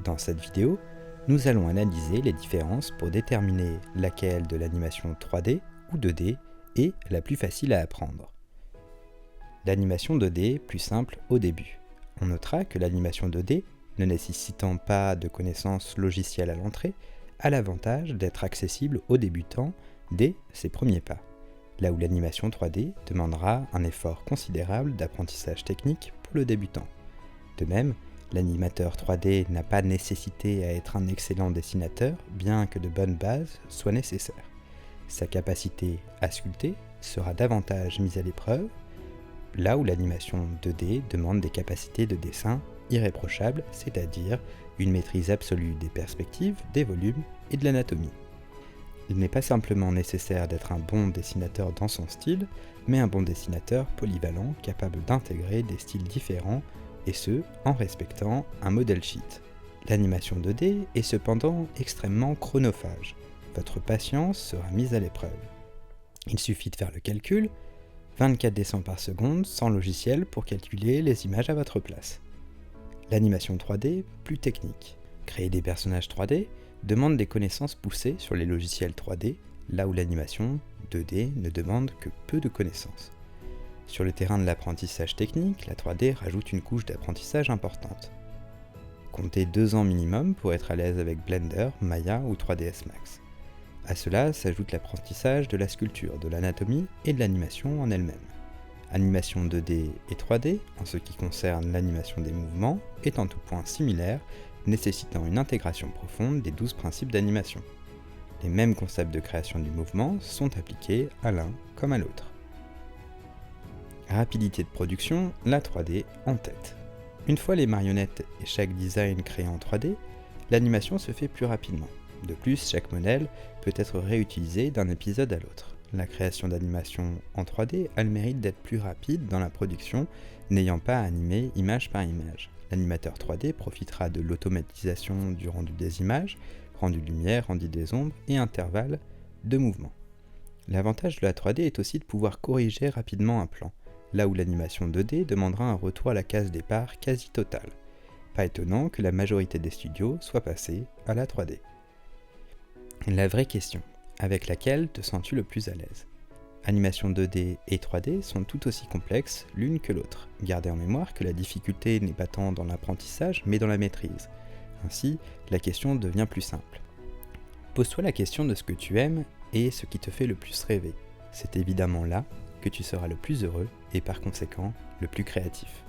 Dans cette vidéo, nous allons analyser les différences pour déterminer laquelle de l'animation 3D ou 2D est la plus facile à apprendre. L'animation 2D plus simple au début. On notera que l'animation 2D, ne nécessitant pas de connaissances logicielles à l'entrée, a l'avantage d'être accessible aux débutants dès ses premiers pas, là où l'animation 3D demandera un effort considérable d'apprentissage technique pour le débutant. De même, l'animateur 3D n'a pas nécessité à être un excellent dessinateur, bien que de bonnes bases soient nécessaires. Sa capacité à sculpter sera davantage mise à l'épreuve, là où l'animation 2D demande des capacités de dessin irréprochables, c'est-à-dire une maîtrise absolue des perspectives, des volumes et de l'anatomie. Il n'est pas simplement nécessaire d'être un bon dessinateur dans son style, mais un bon dessinateur polyvalent capable d'intégrer des styles différents, et ce, en respectant un model sheet. L'animation 2D est cependant extrêmement chronophage. Votre patience sera mise à l'épreuve. Il suffit de faire le calcul, 24 dessins par seconde sans logiciel pour calculer les images à votre place. L'animation 3D, plus technique. Créer des personnages 3D demande des connaissances poussées sur les logiciels 3D, là où l'animation 2D ne demande que peu de connaissances. Sur le terrain de l'apprentissage technique, la 3D rajoute une couche d'apprentissage importante. Comptez 2 ans minimum pour être à l'aise avec Blender, Maya ou 3ds Max. À cela s'ajoute l'apprentissage de la sculpture, de l'anatomie et de l'animation en elle-même. Animation 2D et 3D, en ce qui concerne l'animation des mouvements, est en tout point similaire, nécessitant une intégration profonde des 12 principes d'animation. Les mêmes concepts de création du mouvement sont appliqués à l'un comme à l'autre. Rapidité de production, la 3D en tête. Une fois les marionnettes et chaque design créé en 3D, l'animation se fait plus rapidement. De plus, chaque modèle peut être réutilisé d'un épisode à l'autre. La création d'animation en 3D a le mérite d'être plus rapide dans la production, n'ayant pas à animer image par image. L'animateur 3D profitera de l'automatisation du rendu des images, rendu de lumière, rendu des ombres et intervalles de mouvement. L'avantage de la 3D est aussi de pouvoir corriger rapidement un plan, là où l'animation 2D demandera un retour à la case départ quasi total. Pas étonnant que la majorité des studios soient passés à la 3D. La vraie question, avec laquelle te sens-tu le plus à l'aise ? Animation 2D et 3D sont tout aussi complexes l'une que l'autre. Gardez en mémoire que la difficulté n'est pas tant dans l'apprentissage, mais dans la maîtrise. Ainsi, la question devient plus simple. Pose-toi la question de ce que tu aimes et ce qui te fait le plus rêver. C'est évidemment là que tu seras le plus heureux et par conséquent le plus créatif.